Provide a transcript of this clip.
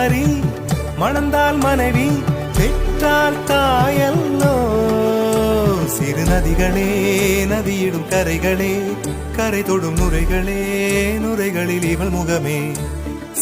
குமரி, மணந்தால் மனைவி, பெற்றால் தாயல்லோ. சிறு நதிகளே, நதியிடும் கரைகளே, கரை தொடும் நுரைகளே, நுரைகளில் இவள் முகமே.